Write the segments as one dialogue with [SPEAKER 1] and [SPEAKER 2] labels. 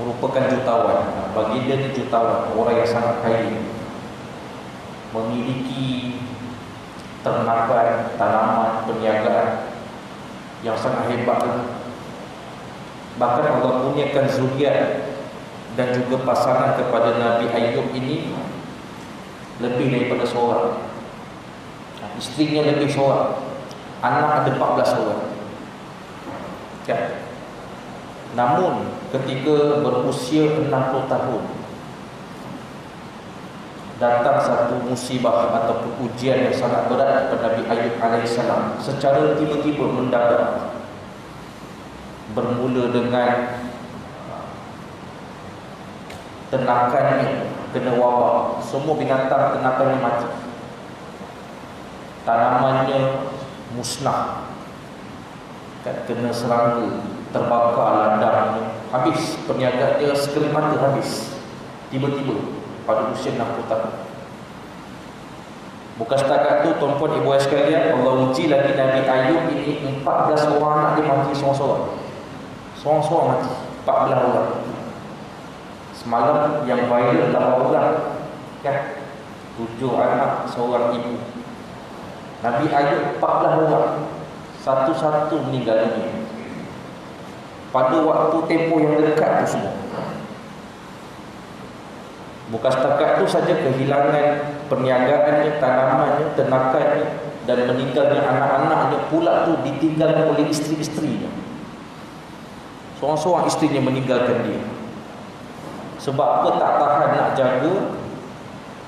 [SPEAKER 1] merupakan jutawan. Baginda ni jutawan, orang yang sangat kaya, memiliki ternakan, tanaman, perniagaan yang sangat hebat. Bahkan Allah kurniakan zuriat dan juga pasangan kepada Nabi Ayub ini lebih daripada seorang. Isterinya lebih seorang, anak ada 14 orang kan? Namun ketika berusia 60 tahun datang satu musibah ataupun ujian yang sangat berat kepada Nabi Ayub AS secara tiba-tiba mendadak. Bermula dengan ternakannya kena wabak, semua binatang ternakannya mati, tanamannya musnah, kena serangga, terbakar ladangnya, habis perniagaan dia sekali mata habis tiba-tiba pada usia 60 tahun. Bukan setakat tu tuan-puan ibu ayah sekalian, Allah uji lagi Nabi Ayub ini 14 orang anak dia mati seorang-seorang mati, 14 orang. Semalam yang viral 8 orang kan, 7 anak seorang ibu. Nabi Ayub 14 orang, satu-satu meninggal dunia pada waktu tempoh yang dekat tu semua. Bukan setakat tu saja, kehilangan perniagaannya, tanamannya, ternakannya, dan meninggalnya anak-anaknya pula tu ditinggalkan oleh isteri-isterinya. Seorang-seorang isterinya meninggalkan dia. Sebab apa? Tak tahan nak jaga.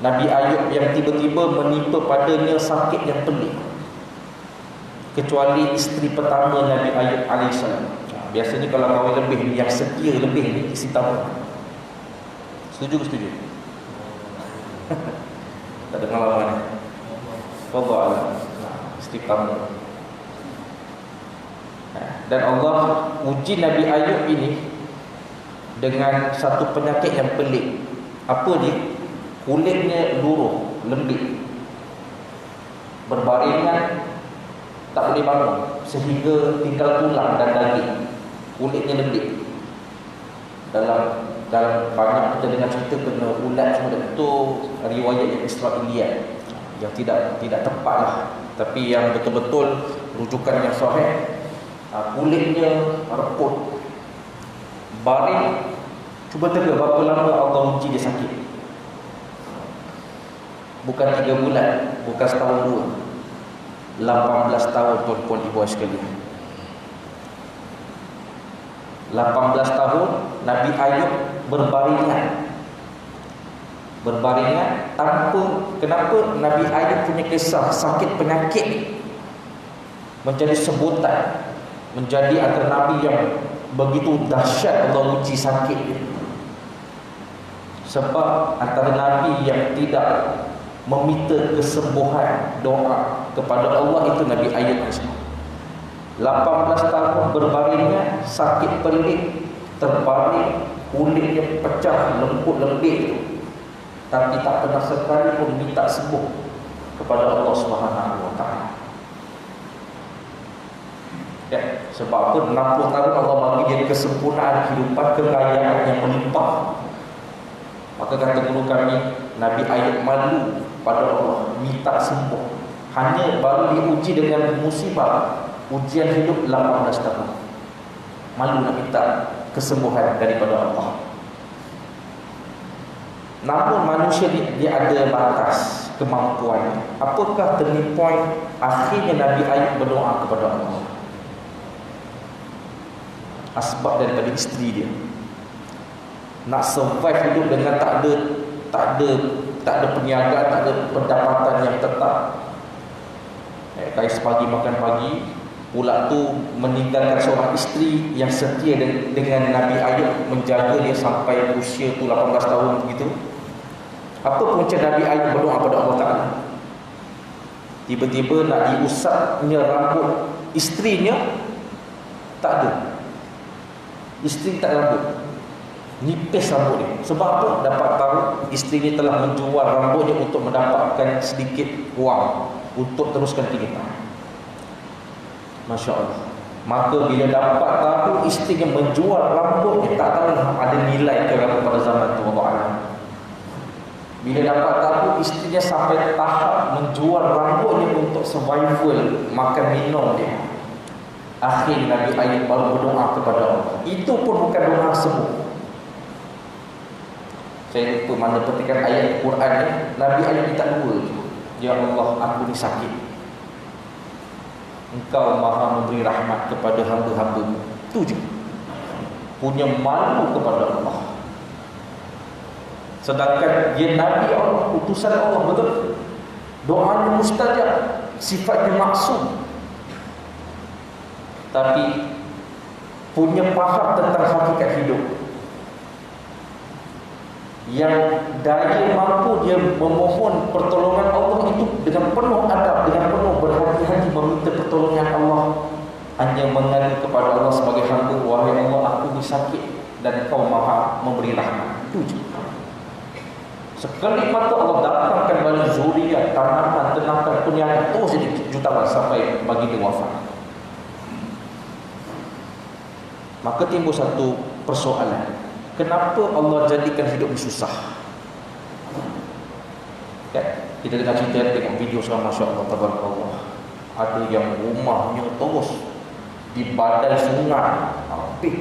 [SPEAKER 1] Nabi Ayub yang tiba-tiba menimpa padanya sakit yang pelik. Kecuali isteri pertama Nabi Ayub AS. Biasanya kalau kahwin lebih, yang setia lebih ni isteri pertama. Setuju ke setuju? Tak ada pengalaman ni. Wallahu isteri pertama. Dan Allah uji Nabi Ayub ini dengan satu penyakit yang pelik. Apa dia? Kulitnya luruh, lembik, berbaringan, tak boleh bangun, sehingga tinggal tulang dan daging. Kulitnya lembik. Dalam banyak kita dengar cerita kena ulat semua, itu riwayat yang Israiliyat yang tidak tepat lah. Tapi yang betul-betul rujukan yang sahih, kulitnya reput, baring. Cuba tengok berapa lama Allah uji dia sakit. Bukan 3 bulan, bukan setahun 2, 18 tahun tuan-tuan ibu sekalian. 18 tahun Nabi Ayub berbaringan tanpa. Kenapa Nabi Ayub punya kisah sakit penyakit menjadi sebutan, menjadi antara Nabi yang begitu dahsyat Allah uji sakit dia? Sebab antara Nabi yang tidak meminta kesembuhan, doa kepada Allah itu Nabi Ayub AS. 18 tahun berbaringnya, sakit pelik, terbaring, kulitnya pecah, lembut-lembik, tapi tak pernah sekali pun minta sembuh kepada Allah SWT. Ya, sebab apa? 60 tahun Allah bagi dia kesempurnaan kehidupan, kekayaan yang melimpah. Maka kata guru kami, Nabi Ayub malu pada Allah, minta sembuh. Hanya baru diuji dengan musibah, ujian hidup 18 tahun. Malu nak minta kesembuhan daripada Allah. Namun manusia dia ada batas kemampuannya. Apakah turning point akhirnya Nabi Ayub berdoa kepada Allah? Asbab daripada isteri dia. Nak survive hidup dengan tak ada perniagaan, tak ada pendapatan yang tetap. Kais pagi makan pagi, pula tu meninggalkan seorang isteri yang setia dengan Nabi Ayub, menjaga dia sampai usia tu 18 tahun begitu. Apa punca Nabi Ayub berdoa kepada Allah Ta'ala? Tiba-tiba nak diusapnya rambut isterinya, tak ada. Isteri tak ada rambut, nipis rambut dia. Sebab apa? Dapat tahu isteri ni telah menjual rambutnya untuk mendapatkan sedikit wang untuk teruskan kehidupan. Masya Allah. Maka bila dapat tahu isterinya menjual rambutnya, tak tahu ada nilai Bila dapat tahu, istrinya sampai tahap menjual rambutnya untuk survival makan minum dia. Akhir Nabi Ayub baru berdoa kepada Allah. Itu pun bukan doa semua. Saya lupa mana petikan ayat Quran ni. Nabi Ayub minta dua je. Ya Allah, aku ni sakit. Engkau maha memberi rahmat kepada hamba-hamba-Mu. Itu je. Punya malu kepada Allah. Sedangkan dia Nabi Allah, utusan Allah, betul. Doanya mustajab, sifatnya maksum. Tapi punya faham tentang hakikat hidup. Yang daya mampu dia memohon pertolongan Allah itu dengan penuh adab, dengan penuh berhati-hati meminta pertolongan Allah. Hanya mengadu kepada Allah sebagai hamba, wahai Allah, aku ni sakit dan Kau maha memberi rahmat. Itu je. Sekali mata Allah datangkan balik zuriat, tanaman, tenakan, penyakit, terus jadi jutaan sampai baginda wafat. Maka timbul satu persoalan. Kenapa Allah jadikan hidup ini susah? Kan? Kita dengar cerita, tengok video sekarang, Masya Allah, tabarakallah. Ada yang rumahnya terus di badai sungai, habis.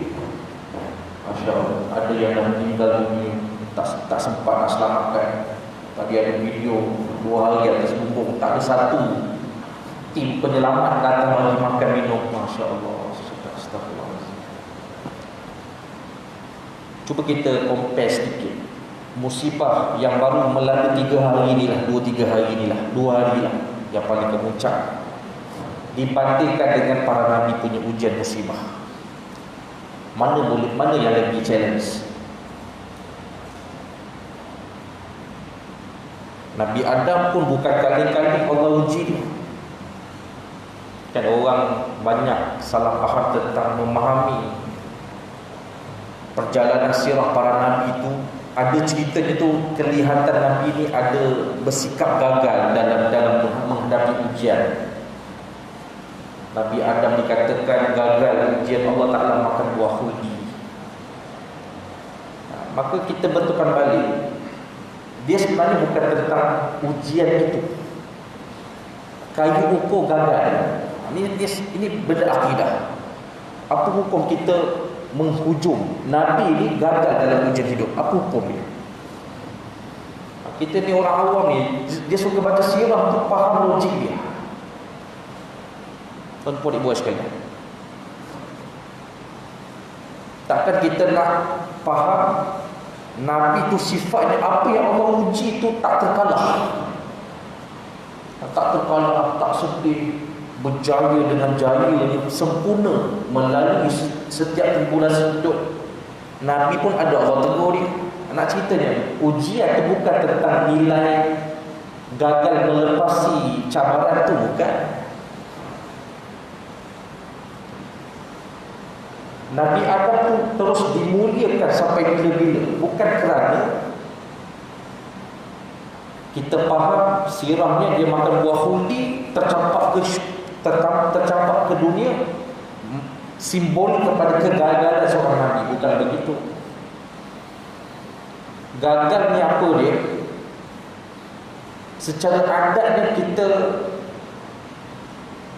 [SPEAKER 1] Masya Allah. Ada yang dah meninggal dunia, tak sempat nak selamatkan. Tadi ada video 2 hari atas bumbung, tak ada satu tim penyelamat datang bagi makan minum. Masya Allah. Astagfirullahaladzim. Cuba kita compare sedikit. Musibah yang baru melanda 3 hari inilah, 2-3 hari inilah, 2 hari lah yang paling kemuncak, dibandingkan dengan para Nabi punya ujian musibah. Mana yang lebih challenge? Nabi Adam pun bukan kali-kali Allah uji dia. Kan orang banyak salah faham tentang memahami perjalanan sirah para Nabi itu. Ada ceritanya tu, kelihatan Nabi ni ada bersikap gagal dalam menghadapi ujian. Nabi Adam dikatakan gagal ujian Allah Ta'ala makan buah khuldi. Maka kita betulkan balik, dia sebenarnya bukan tentang ujian itu. Kayu ukur gagal. Ini benda akidah. Apa hukum kita menghujum Nabi ni gagal dalam ujian hidup? Apa hukum dia? Kita ni orang awam ni, dia suka baca sirah tu, faham logik dia. Tuan-tuan ibu sekalian, takkan kita nak faham Nabi tu sifatnya apa yang Allah uji tu tak terkalah. Tak terkalah, tak sedih, berjaya dengan jaya yang sempurna melalui setiap tribulasi hidup. Nabi pun ada Allah tegur dia. Nak ceritanya, ujian tu bukan tentang nilai gagal melepasi cabaran tu, bukan. Nabi Adam tu terus dimuliakan sampai bila-bila, bukan kerana kita faham sirahnya dia makan buah khuldi, tercampak ke dunia, simbol kepada kegagalan seorang Nabi. Bukan begitu. Gagalnya apa dia? Secara adatnya kita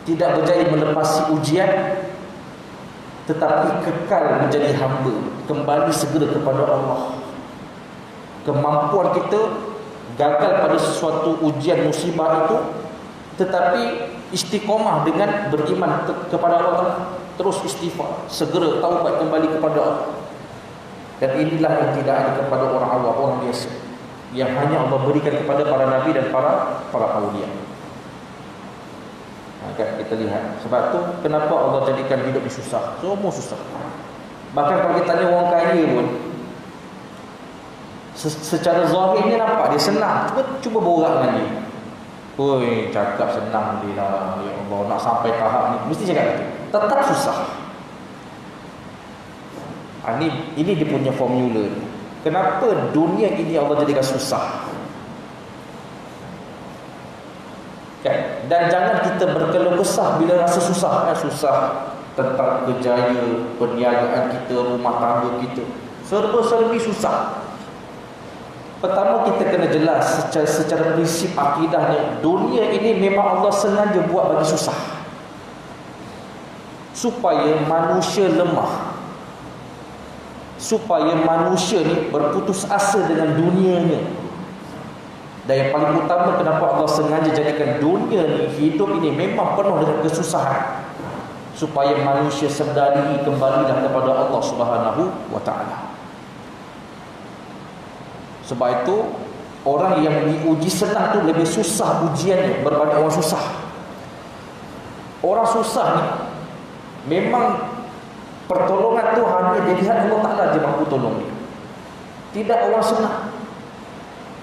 [SPEAKER 1] tidak berjaya melepasi ujian, tetapi kekal menjadi hamba, kembali segera kepada Allah. Kemampuan kita gagal pada sesuatu ujian musibah itu, tetapi istiqomah dengan beriman kepada Allah, terus istighfar, segera taubat kembali kepada Allah. Dan inilah yang tidak ada kepada orang awam, orang biasa, yang hanya Allah berikan kepada para nabi dan para awliya. Kan kita lihat. Sebab tu kenapa Allah jadikan hidup ni susah. Semua susah. Bahkan kalau kita tanya orang kaya pun, secara zahirnya nampak dia senang. Cuba borak dengan dia. Oi, cakap senang dia lah. Ya Allah, nak sampai tahap ni mesti cakap gitu. Tetap susah. Ini dia punya formula. Kenapa dunia ini Allah jadikan susah? Kan? Dan jangan kita berkeluh kesah bila rasa susah. Susah tentang kerjaya, perniagaan kita, rumah tangga kita, serba-serbi susah. Pertama, kita kena jelas secara prinsip akidahnya, dunia ini memang Allah sengaja buat bagi susah, supaya manusia lemah, supaya manusia ni berputus asa dengan dunianya. Dan yang paling utama, kenapa Allah sengaja jadikan dunia ni, hidup ini memang penuh dengan kesusahan, supaya manusia sedari kembalilah kepada Allah Subhanahu wa ta'ala. Sebab itu orang yang diuji senang tu lebih susah ujiannya berbanding orang susah. Orang susah ni memang pertolongan tu hanya dilihat Allah Ta'ala je mampu tolong dia. Tidak orang senang.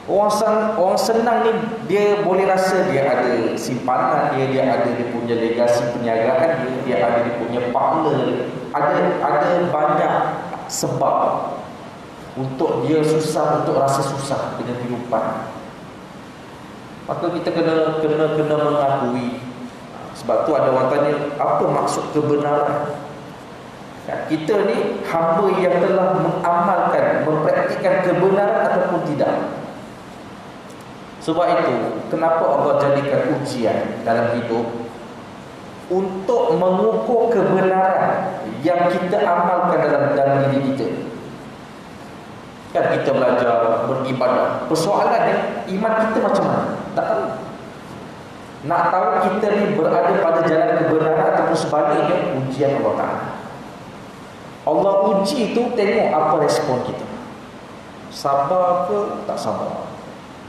[SPEAKER 1] Orang senang ni dia boleh rasa dia ada simpanan dia ada dia punya legasi perniagaan dia ada dia punya partner, ada banyak sebab untuk dia susah, untuk rasa susah dengan kehidupan. Maka kita kena mengakui. Sebab tu ada orang tanya, apa maksud kebenaran? Kita ni hamba yang telah mengamalkan, mempraktikkan kebenaran ataupun tidak. Sebab itu, kenapa Allah jadikan ujian dalam hidup? Untuk mengukur kebenaran yang kita amalkan dalam diri kita. Kan kita belajar beribadah, persoalannya iman kita macam mana? Tak tahu. Nak tahu kita ni berada pada jalan kebenaran ataupun sebaliknya, ujian Allah Ta'ala. Allah uji tu tengok apa respon kita. Sabar ke tak sabar,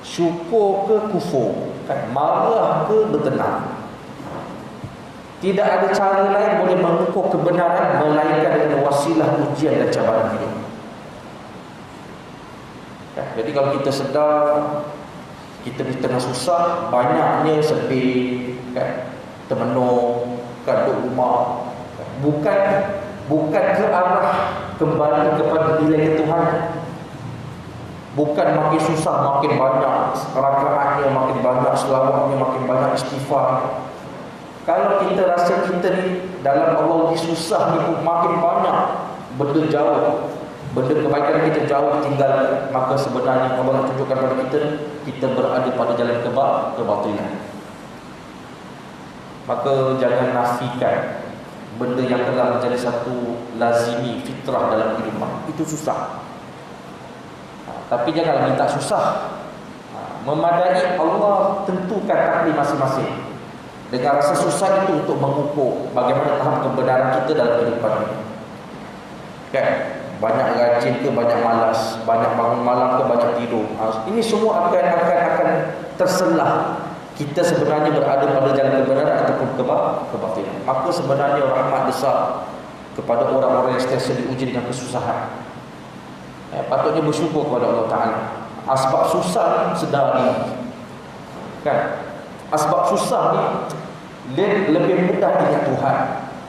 [SPEAKER 1] syukur ke kufur, kan? Marah ke bertenang. Tidak ada cara lain boleh mengukur kebenaran melainkan dengan wasilah ujian dan cabaran hidup. Jadi kalau kita sedar kita di tengah susah, banyaknya sedih, kan, termenung, kan, duduk rumah, kan, bukan ke arah kembali kepada nilai ketuhanan. Bukan makin susah makin banyak rakaatnya, makin banyak selawatnya, makin banyak istighfar. Kalau kita rasa kita ni dalam Allah ni susah ni makin banyak benda jauh, benda kebaikan kita jauh tinggal, maka sebenarnya Allah nak tunjukkan kepada kita berada pada jalan kebatilan. Maka jangan nafikan benda yang telah menjadi satu lazimi fitrah dalam kehidupan. Itu susah. Tapi janganlah minta susah. Memadai Allah tentukan takdir masing-masing. Dengan rasa susah itu untuk mengukur bagaimana tahap kebenaran kita dalam kehidupan ini. Kan? Banyak rajin ke banyak malas, banyak bangun malam ke banyak tidur. Ini semua akan terselah. Kita sebenarnya berada pada jalan kebenaran ataupun kebatilan. Maka sebenarnya rahmat besar kepada orang-orang yang sentiasa diuji dengan kesusahan. Patutnya bersyukur kepada Allah Ta'ala. Asbab susah ni sedar ni, kan? Asbab susah ni lebih mudah dengan Tuhan.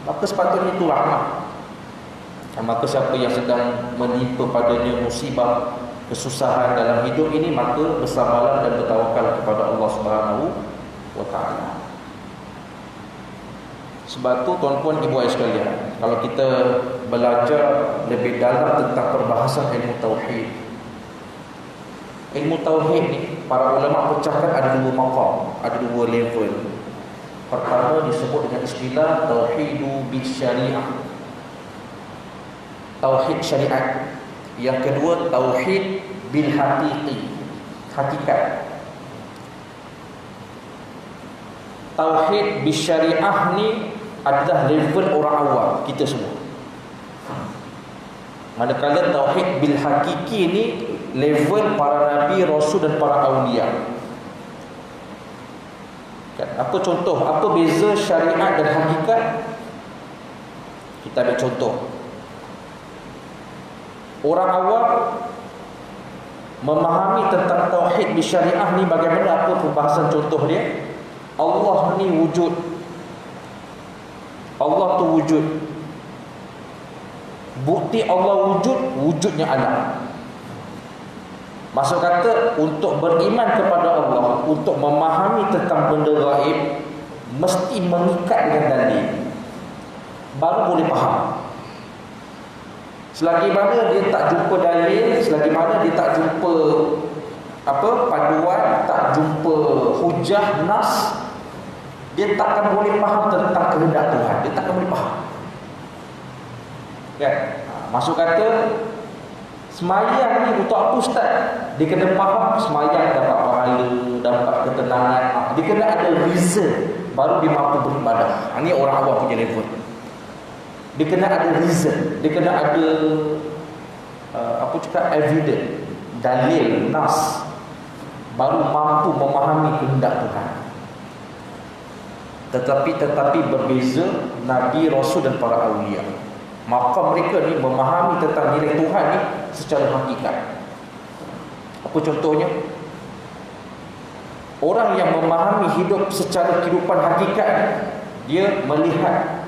[SPEAKER 1] Maka sepatutnya itu rahmat. Maka siapa yang sedang menimpa padanya musibah, kesusahan dalam hidup ini, maka bersabarlah dan bertawakal kepada Allah Subhanahu wa Ta'ala. Sebab tu tuan-tuan ibu ayah sekalian, kalau kita belajar lebih dalam tentang perbahasan ilmu tauhid, ilmu tauhid ni para ulama pecahkan ada dua maqam, ada dua level. Pertama disebut dengan istilah tauhidu bil syariah, tauhid syariat. Yang kedua tauhid bil haqiqi, hakikat. Tauhid bil syariah ni adalah level orang awam kita semua. Manakala tauhid bil haqiqi ni level para nabi, rasul dan para awliya. Apa contoh? Apa beza syariat dan hakikat? Kita ambil contoh. Orang awam memahami tentang tauhid di syariah ni bagaimana, apa pembahasan contoh dia? Allah ni wujud. Allah tu wujud. Bukti Allah wujud, wujudnya alam. Maksud kata, untuk beriman kepada Allah, untuk memahami tentang benda gaib, mesti mengikat dengan dalil, baru boleh faham. Selagi mana dia tak jumpa dalil, selagi mana dia tak jumpa paduan, tak jumpa hujah nas, dia takkan boleh faham tentang kehendak Tuhan. Dia takkan boleh faham. Kan? Maksud kata semayang ni untuk apa ustaz? Dia kena faham semayang dapat pahala, dapat ketenangan. Dia kena ada reason baru dia mampu beribadah. Ini orang awam punya level. Dia kena ada reason, dia kena ada evidence, dalil, nas, baru mampu memahami kehendak Tuhan. Tetapi berbeza Nabi, Rasul dan para awliya. Maka mereka ni memahami tentang nilai Tuhan ni secara hakikat. Apa contohnya? Orang yang memahami hidup secara kehidupan hakikat, dia melihat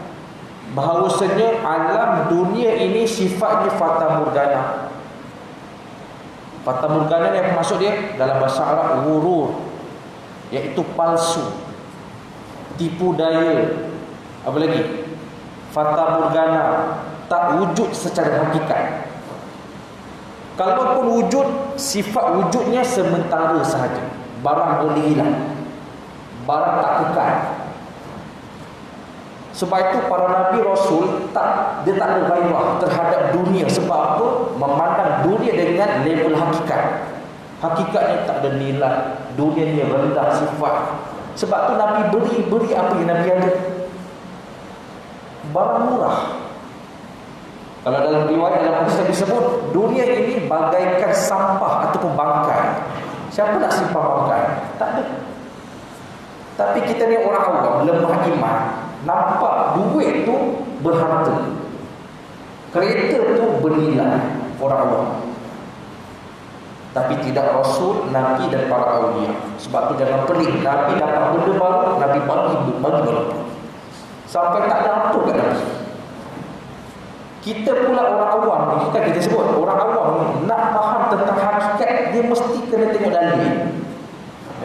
[SPEAKER 1] bahawasanya alam dunia ini sifatnya fata morgana. Fata morgana ni apa maksud dia? Dalam bahasa Arab, ghurur, iaitu palsu, tipu daya. Apa lagi? Fata morgana, tak wujud secara hakikat. Kalaupun wujud, sifat wujudnya sementara sahaja. Barang boleh hilang, barang tak kekal. Sebab itu para Nabi Rasul dia tak ada gairah terhadap dunia. Sebab apa? Memandang dunia dengan level hakikat. Hakikatnya tak ada nilai, dunia ni rendah sifat. Sebab tu Nabi beri apa yang Nabi ada? Barang murah. Kalau dalam riwayat, dalam hadis disebut dunia ini bagaikan sampah ataupun bangkai. Siapa nak simpan bangkai? Tak ada. Tapi kita ni orang awam, lemah iman, nampak duit tu berharga, kereta tu bernilai, orang awam. Tapi tidak Rasul, Nabi dan para awliya. Sebab tu jangan pelik. Nabi dapat benda baru, Nabi bagi baru. Sampai tak ada apa kat Nabi. Kita pula orang awam ni, kan kita sebut orang awam ni, nak faham tentang hakikat, dia mesti kena tengok dalil.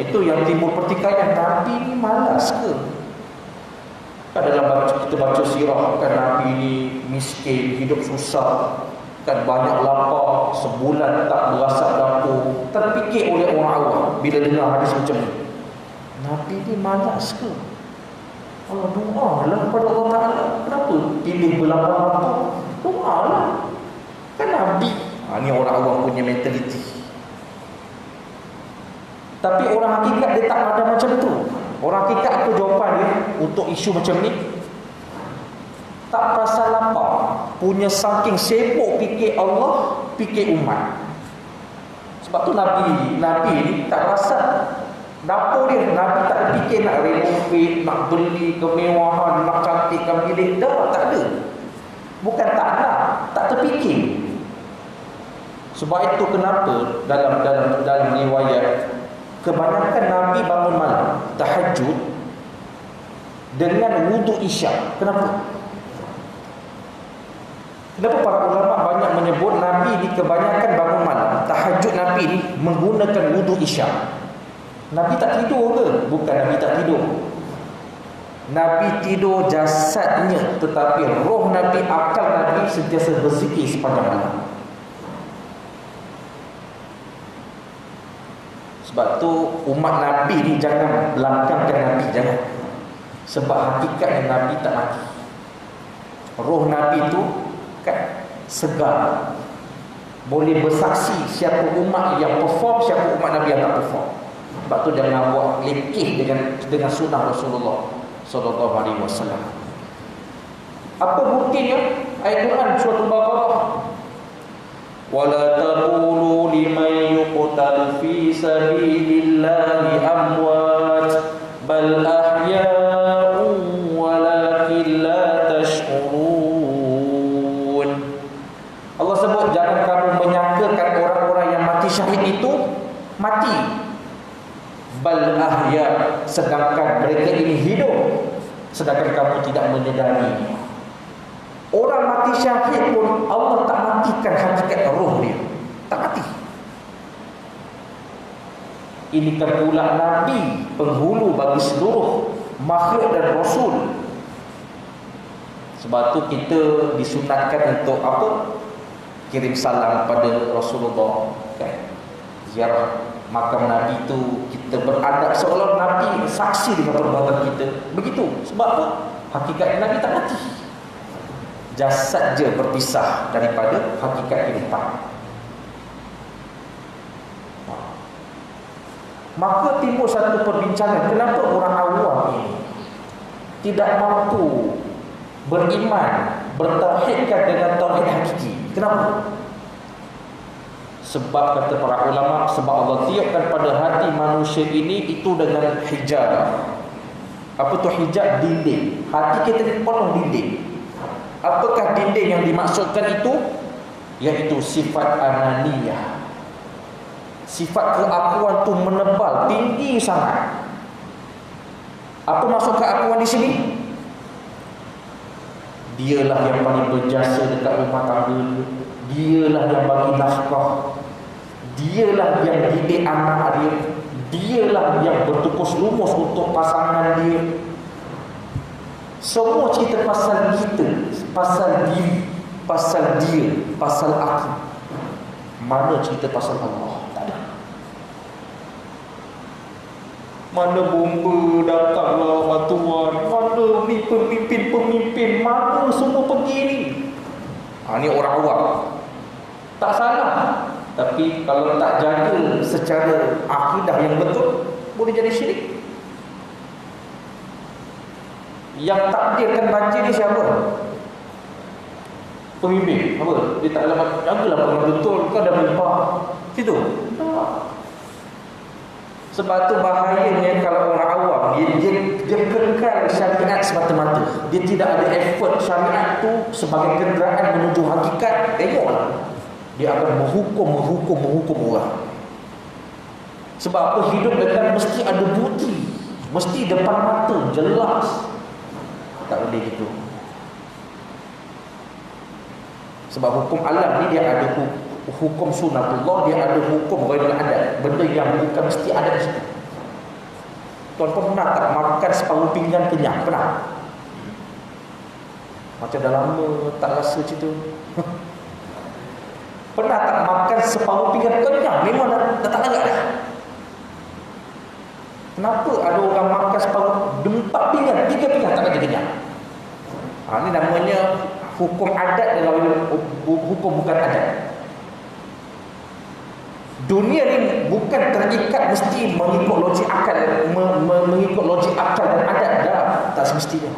[SPEAKER 1] Itu yang timbul pertikaian. Nabi ni malas ke? Kan dalam kita baca sirah, kan Nabi ni miskin, hidup susah, kan banyak lapar, sebulan tak berasap dapur. Terfikir oleh orang awam bila dengar hadis macam ni. Nabi ni malas ke? Allah, doa lah kepada Allah Ta'ala. Kenapa pilih berlapar-lapar? Doa lah. Kan Nabi. Ni orang awam punya mentaliti. Tapi orang hakikat dia tak ada macam tu. Orang hakikat apa jawapan dia untuk isu macam ni? Tak rasa lapar. Punya saking sibuk fikir Allah, fikir umat. Sebab tu Nabi ni tak rasa dapur dia. Nabi tak fikir nak renovate, nak beli kemewahan, nak cantikkan bilik. Dah, tak ada. Bukan tak nak, tak terfikir. Sebab itu kenapa dalam riwayat, kebanyakan Nabi bangun malam tahajud dengan wudu isyak. Kenapa? Kenapa para ulama banyak menyebut Nabi ni kebanyakan bangun malam tahajud? Nabi ni menggunakan wudu isyak. Nabi tak tidur ke? Bukan Nabi tak tidur. Nabi tidur jasadnya, tetapi roh Nabi, akal Nabi sentiasa berzikir sepanjang malam. Sebab tu umat Nabi ni jangan belakangkan Nabi, jangan. Sebab hakikatnya Nabi tak mati. Roh Nabi tu kan segar, boleh bersaksi siapa umat yang perform, siapa umat Nabi yang tak perform. Sebab tu jangan buat lekeh dengan sunnah Rasulullah sallallahu alaihi wasallam. Apa buktinya? Ayat Quran surah Al-Baqarah. Wala taqulu liman yuqtalu fi sabilillahi amwat bal ahya'un walakin la tash'urun. Allah sebut jangan kamu menyangkakan orang-orang yang mati syahid itu mati. Bal ahya, sedangkan mereka ini hidup, sedangkan kamu tidak menyedari. Orang mati syahid pun Allah tak matikan hakikat roh dia, tak mati. Ini kan pula Nabi, penghulu bagi seluruh makhluk dan Rasul. Sebab tu kita disunatkan untuk apa? Kirim salam pada Rasulullah, kan? ziarah makam Nabi itu kita beradab seolah Nabi saksi dengan perbuatan kita. Begitu. Sebab apa? Hakikat Nabi tak mati. Jasad je berpisah daripada hakikat kehidupan. Maka timbul satu perbincangan, kenapa orang awam ini tidak mampu beriman, bertauhidkan dengan tauhid hakiki? Kenapa? Sebab kata para ulama, sebab Allah tiupkan pada hati manusia ini itu dengan hijab. Apa tu hijab? Dinding. Hati kita ni penuh dinding. Apakah dinding yang dimaksudkan itu? Iaitu sifat ananiyah. Sifat keakuan tu menebal, tinggi sangat. Apa maksud keakuan di sini? Dialah yang paling berjasa dekat rumah tangga dia. Dialah yang bagi nafkah. Dialah yang didik anak dia. Dialah yang bertukus lumus untuk pasangan dia. Semua cerita pasal kita, pasal diri, pasal dia, pasal aku. Mana cerita pasal Allah? Tak ada. Mana bomba datanglah batuan, mana ni pemimpin-pemimpin, mana semua pergi ni. Ni orang awam. Tak salah. Tapi kalau tak jaga secara akidah yang betul, boleh jadi syirik. Yang takdirkan banjir ni siapa? Pemimpin. Apa? Dia tak dapat jagalah orang betul, kau dah melimpah. Situ. Sebab tu bahayanya kalau orang awam dia kekal syariat semata-mata. Dia tidak ada effort syariat tu sebagai kenderaan menuju hakikat. Tengoklah. Dia akan menghukum orang. Sebab apa? Hidup dengan mesti ada bukti, mesti depan mata, jelas. Tak boleh gitu. Sebab hukum alam ni dia ada hukum sunatullah, dia ada hukum ghairul adat. Benda yang bukan mesti ada di situ. Tuan-tuan pernah tak makan separuh pinggan kenyang? Pernah? Macam dah lama tak rasa macam tu. Pernah tak makan separuh pinggan kenyang? Memang dah tak larat dah. Kenapa ada orang makan separuh 4 pinggan, 3 pinggan tak ada kenyang? Ini namanya hukum adat dengan hukum bukan adat. Dunia ni bukan terikat mesti mengikut logik akal, mengikut logik akal dan adat dah. Tak semestinya.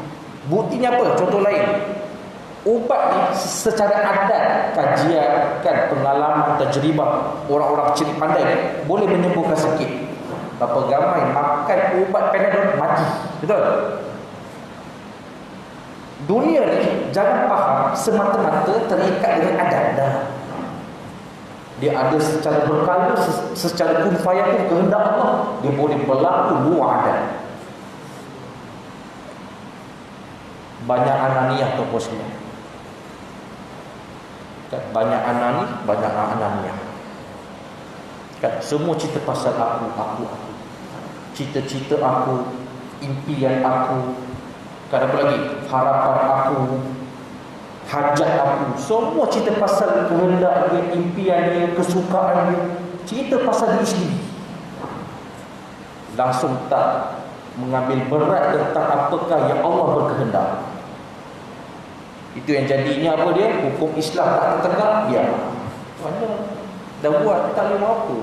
[SPEAKER 1] Buktinya apa? Contoh lain. Ubat ni secara adat, kajian, kan, pengalaman, tajribah orang-orang kecil pandai ni boleh menyembuhkan sakit. Berapa ramai makan ubat Panadol mati. Betul? Dunia ni jangan faham semata-mata terikat dengan adat dah. Dia ada secara berkala, secara kun fayakun kehendak Allah, dia boleh berlaku luar adat. Banyak ananiyah tu bosnya. Kan, banyak anani, banyak ananiyah. Kan, semua cerita pasal aku. Cita-cita aku, impian aku, kan apa lagi? Harapan aku, hajat aku. Semua cerita pasal kehendak dia, impian dia, kesukaan dia. Cerita pasal diri sendiri. Langsung tak mengambil berat tentang apakah yang Allah berkehendak. Itu yang jadinya apa dia? Hukum Islam tak tertegak, dia mana dah buat tak boleh apa.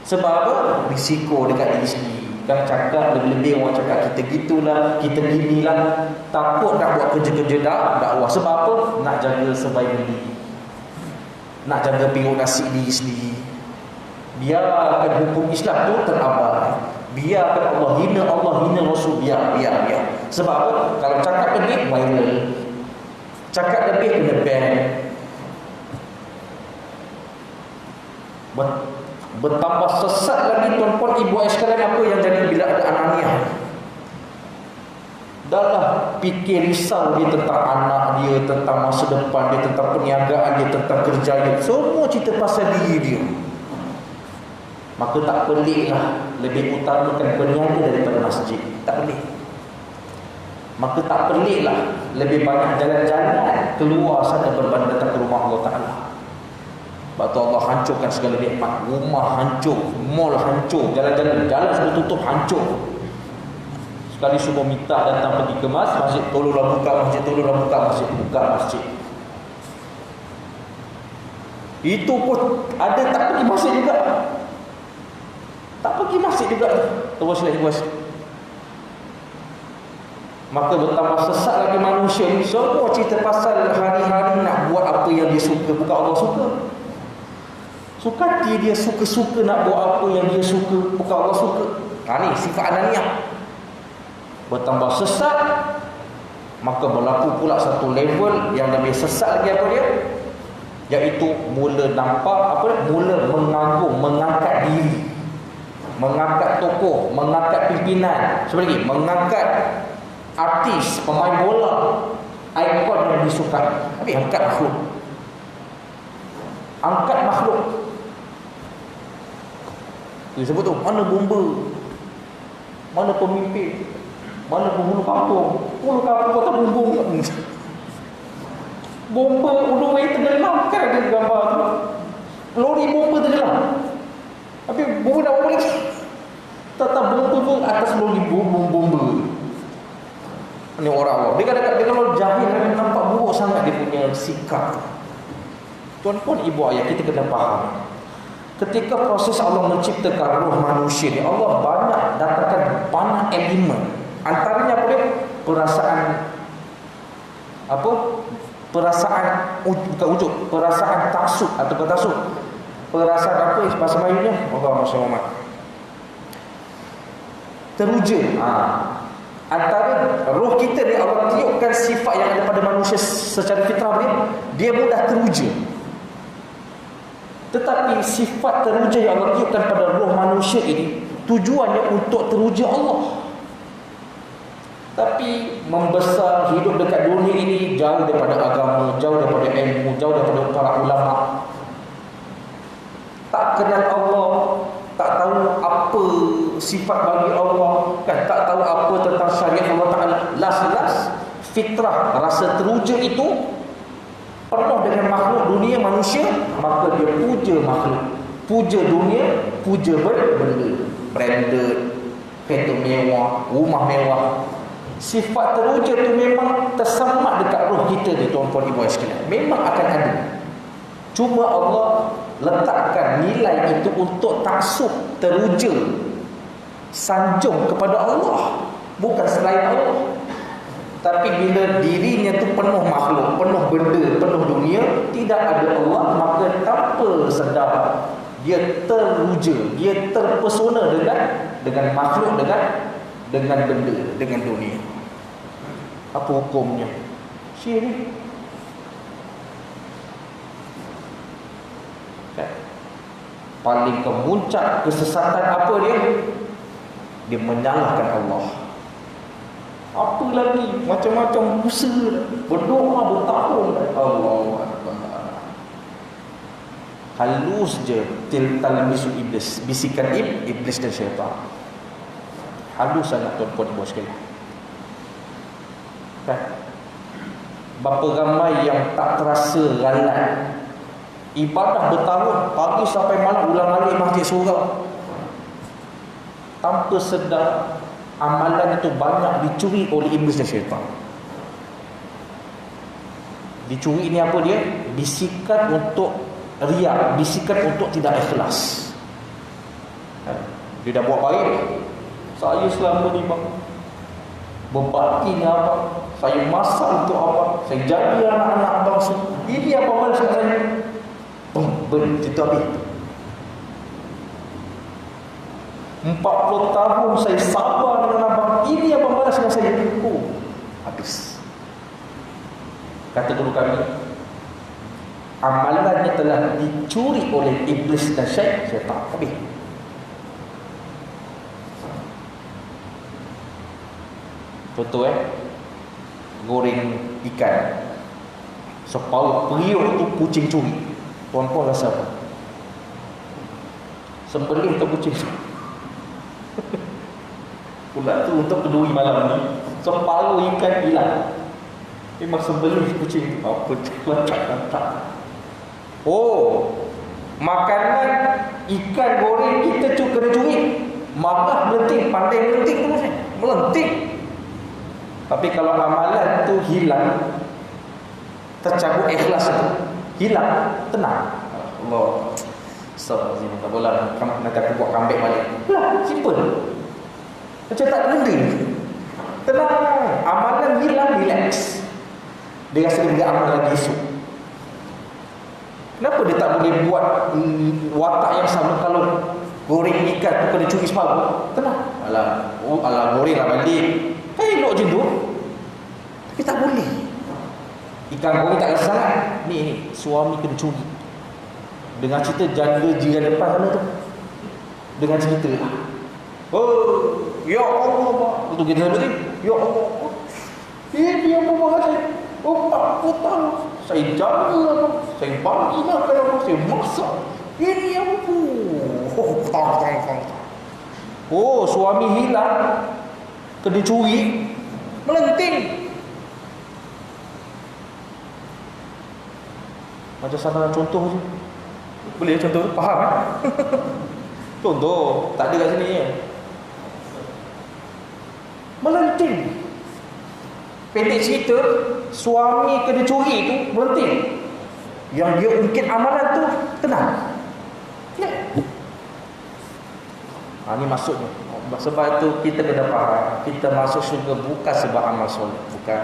[SPEAKER 1] Sebab apa? Risiko dekat diri sendiri. Kan cakap lebih-lebih orang cakap kita gitulah, kita ginilah. Takut nak buat kerja-kerja dakwah. Sebab apa? Nak jaga survival diri, nak jaga piruk nasi diri sendiri. Biarkan hukum Islam tu terabaikan. Biarkan Allah hina Rasul. Biar. Sebab apa? Kalau cakap lebih viral, cakap lebih kena ban. Bertambah sesat lagi tuan-puan ibu sekalian. Apa yang jadi bila ada ananiyah? Dahlah fikir risau dia tentang anak dia, tentang masa depan dia, tentang perniagaan dia, tentang kerja dia. Semua cerita pasal diri dia. Maka tak peliklah lebih utamakan berniaga daripada masjid. Tak pelik. Maka tak peliklah lebih banyak jalan-jalan keluar sana berbanding datang ke rumah Allah Ta'ala. Sebab tu Allah hancurkan segala nikmat. Rumah hancur, mall hancur, jalan-jalan sudah tutup, hancur. Sekali semua minta datang pergi ke masjid, tolonglah buka masjid, tolonglah buka masjid, buka masjid. Itu pun ada tak pergi masjid juga. Tak pergi masjid juga. Terus. Maka bertambah sesat lagi manusia ni. Semua cerita pasal hari-hari nak buat apa yang dia suka, bukan Allah suka. Suka dia suka-suka nak buat apa yang dia suka, bukan Allah suka. Ni sifat ananiah. Bertambah sesat, maka berlaku pula satu level yang lebih sesat lagi apa dia? Iaitu mula nampak mula mengagum, mengangkat diri, mengangkat tokoh, mengangkat pimpinan, seperti mengangkat artis, pemain bola, ikon yang disukai. Tapi angkat makhluk. Angkat makhluk. Dia sebut tu, mana bomba, mana pemimpin, mana penghulu kampung. Penghulu kampung kata bumbung. Bomba ulu air tenggelam kan ada gambar tu. Lori bomba tenggelam. Tapi bomba dah bomba lagi. Tetap bomba tu atas lori bomba. Ini orang Allah. Dia kalau jahil dia nampak buruk sangat dia punya sikap. Tuan-tuan ibu ayah, kita kena faham. Ketika proses Allah menciptakan roh manusia ni, Allah banyak datangkan banyak elemen. Antaranya apa dia? Perasaan bukan wujud, perasaan taksub atau bertaksub. Perasaan apa bahasa Melayunya? Masya-Allah. Teruja. Antara roh kita ni Allah tiupkan sifat yang ada pada manusia secara fitrah dia mudah teruja. Tetapi sifat teruja yang Allah tiupkan pada roh manusia ini tujuannya untuk teruja Allah. Tapi membesar hidup dekat dunia ini jauh daripada agama, jauh daripada ilmu, jauh daripada para ulama. Tak kenal Allah, tak tahu apa sifat bagi Allah, kan, tak tahu apa tentang syariat Allah Ta'ala. Last fitrah rasa teruja itu penuh dengan makhluk dunia manusia, maka dia puja makhluk, puja dunia, puja benda, branded, kereta mewah, rumah mewah. Sifat teruja tu memang tersemat dekat roh kita ni, tuan-tuan ibu sekalian. Memang akan ada. Cuma Allah letakkan nilai itu untuk taksub, teruja, sanjung kepada Allah, bukan selain Allah. Tapi bila dirinya tu penuh makhluk, penuh benda, penuh dunia, tidak ada Allah, maka tanpa sedar dia teruja, dia terpesona dengan makhluk, dengan benda, dengan dunia. Apa hukumnya? Syirik. Paling kemuncak kesesatan apa dia? Dia menyalahkan Allah. Apa lagi? Macam-macam busa, berdoa bertahun. Allahu Akbar. Halus je talmisu iblis, bisikan iblis dan syaitan. Halus sangat tuan-tuan ibu sekalian. Kan? Berapa ramai yang tak terasa galat ibadah bertahun, pagi sampai malam ulang-alik masjid surau, tanpa sedar amalan itu banyak dicuri oleh iblis dan syaitan. Dicuri ini apa dia? Bisikan untuk riak, bisikan untuk tidak ikhlas. Dia dah buat baik, saya selama ni bang berbakti ni abang, saya masak untuk abang, saya jaga anak-anak abang semua. Ini apa malas saya? Itu habis. 40 tahun saya sabar dengan abang, ini apa malas dengan saya? Habis. Kata guru kami, amalannya telah dicuri oleh iblis dan syaitan. Habis. Contoh goreng ikan, separuh periuk tu kucing curi. Tuan-tuan rasa apa? Sembelih tu kucing pula tu untuk keduri malam ni, separuh ikan hilang. Memang sembelih kucing tu. Apa tak. Oh, Makanan ikan goreng kita kena curi. Marah melenting, pandai melenting tu maksudnya. Melenting. Tapi kalau amalan tu hilang, tercabut ikhlas tu, hilang, tenang. Allah. Astagfirullahaladzim, tak boleh nanti aku buat comeback balik. Lah, simple. Macam tak benda. Tenang. Amalan hilang, relax. Dia rasa dia amal lagi esok. Kenapa dia tak boleh buat watak yang sama kalau goreng ikan tu kena curi separuh? Tenang. Alah goreng lah balik. Elok je tu. Tapi tak boleh. Ikan goreng tak rasa sangat. Ni suami kena curi. Dengan cerita janda jiran depan sana tu. Dengan cerita. Oh, ya Allah. Betul kita sebut ni. Ya Allah. Dia apa saya? 40 tahun. Saya jaga apa? Saya bagi makan apa? Saya masak. Ini apa? Oh, suami hilang. Kena curi. Melenting. Macam sana contoh je. Boleh contoh? Faham kan? Contoh. Tak ada kat sini je. Melenting. Pendek cerita, suami kena curi tu melenting. Yang dia ungkit amalan tu tenang. Ya. Ini maksudnya. Sebab tu kita kena faham, kita masuk syurga bukan sebab amal soleh, bukan.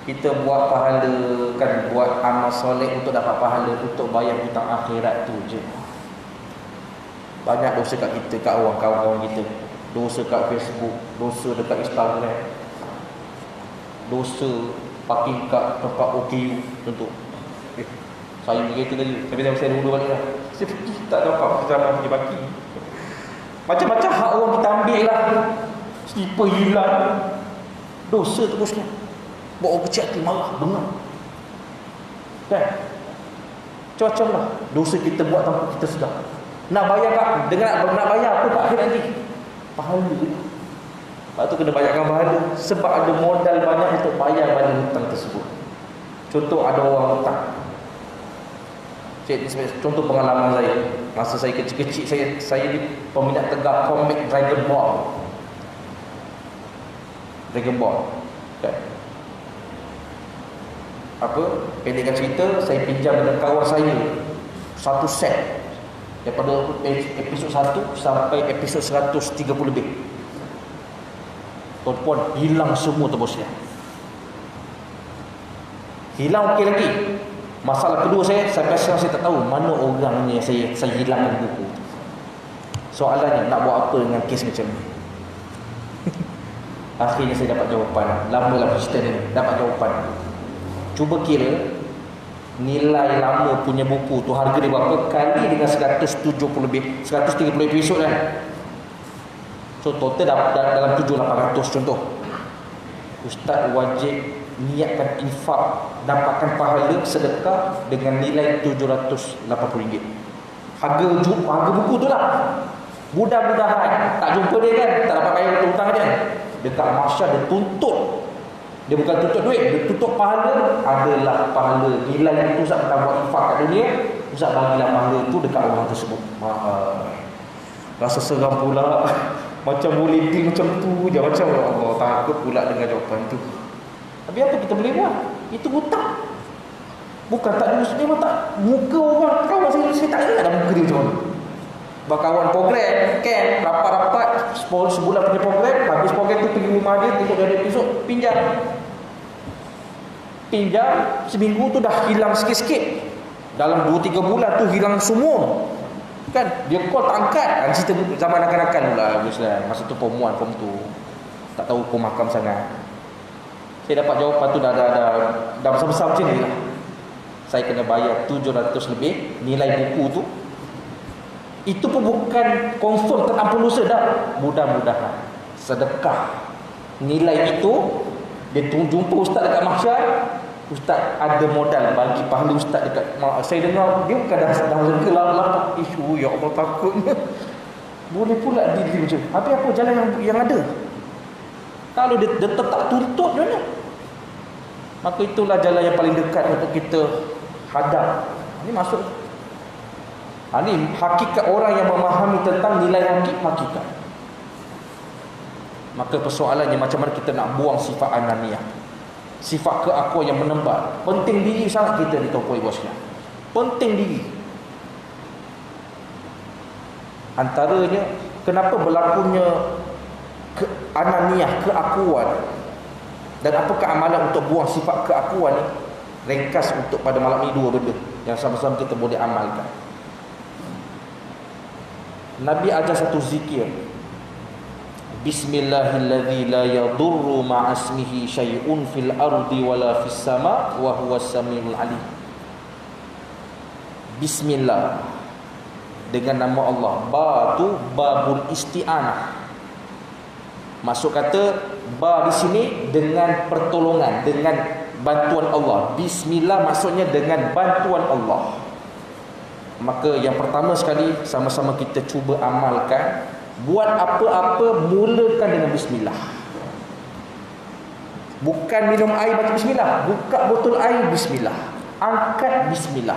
[SPEAKER 1] Kita buat pahala, kan buat amal soleh untuk dapat pahala, untuk bayar hutang akhirat tu je. Banyak dosa kat kita, kat orang kawan-kawan kita. Dosa kat Facebook, dosa dekat Instagram, dosa parking kat tempat OKU contoh. Saya kereta tadi, tapi saya dulu balik lah. Saya pergi tak dapat perjalanan pergi parking. Macam-macam hak orang kita ambil lah. Slipper hilang. Dosa terusnya. Buat orang kecil hati marah, bengar. Kan? Macam-macam lah. Dosa kita buat tanpa kita sedar. Nak bayar tak? Nak bayar apa kat akhir nanti? Pahala. Lepas tu kena banyakkan pahala. Sebab ada modal banyak untuk bayar balik hutang tersebut. Contoh ada orang hutang. Contoh pengalaman saya. Masa saya kecil-kecil, saya ni peminat tegar komik Dragon Ball. Dragon Ball. Okay. Apa? Pendekkan cerita, saya pinjam dengan kawan saya satu set. Daripada episod 1 sampai episod 130 lebih. Tuan-puan, hilang semua tebusnya. Hilang okey lagi. Masalah kedua saya, sampai sekarang saya tak tahu mana orangnya saya hilangkan buku. Soalannya, nak buat apa dengan kes macam ni? Akhirnya saya dapat jawapan. Lama cerita ni, dapat jawapan. Cuba kira nilai lama punya buku tu harga dia berapa kali dengan 170 lebih, 130 episod kan. So total dalam 700-800 contoh. Ustaz wajib niatkan infak, dapatkan pahala sedekah dengan nilai RM780. Harga buku tu lah. Mudah-mudahan tak jumpa dia kan, tak dapat bayar hutang dia. Dekat mahsyar dia tuntut. Dia bukan tuntut duit, dia tuntut pahala. Adalah pahala nilai itu Ustaz pernah buat infak kat dunia, Ustaz bagilah pahala itu dekat orang tersebut. Rasa seram pula. Macam boleh deal macam tu je. Macam Allah takut pula dengan jawapan tu. Tapi apa kita boleh buat? Itu hutang. Bukan tak ada dia pun tak. Muka orang kawan saya tak ingat dah muka dia macam mana. Berkawan program kan, rapat-rapat sebulan punya program, habis program tu pergi rumah dia, tengok dia ada episod, pinjam seminggu tu dah hilang sikit-sikit. Dalam 2-3 bulan tu hilang semua. Kan dia call tak angkat. Cerita zaman kanak-kanak pula habislah. Masa tu form 1 form 2. Tak tahu hukum mahkam sangat. Saya dapat jawapan tu dah besar-besar macam ni lah. Saya kena bayar 700 lebih nilai buku tu. Itu pun bukan confirm terampun dosa dah. Mudah-mudahan sedekah nilai itu dia jumpa ustaz dekat mahsyar. Ustaz ada modal bagi pahala ustaz dekat. Saya dengar dia bukan dah rezeki lah. Isu ya Allah takutnya. Boleh pula dia macam. Tapi apa jalan yang ada? Kalau dia tetap tak tuntut dia, maka itulah jalan yang paling dekat untuk kita hadap. Ini masuk Ini hakikat orang yang memahami tentang nilai hakikat. Maka persoalannya macam mana kita nak buang sifat ananiah, sifat keakuan yang menembak. Penting diri sangat kita ni tuan-tuan ibu sekalian. Penting diri. Antaranya kenapa berlakunya ananiah, keakuan, dan apakah amalan untuk buang sifat keakuan ni? Ringkas untuk pada malam ini dua benda yang sama-sama kita boleh amalkan. Nabi ajar satu zikir. Bismillahilladzi la yadurru ma'asmihi syai'un fil ardi wala fis sama' wa huwas samiul alim. Bismillah, dengan nama Allah. Ba tu babul isti'anah. Maksud kata ba di sini dengan pertolongan, dengan bantuan Allah. Bismillah maksudnya dengan bantuan Allah. Maka yang pertama sekali sama-sama kita cuba amalkan. Buat apa-apa mulakan dengan bismillah. Bukan minum air baca bismillah, buka botol air bismillah, angkat bismillah,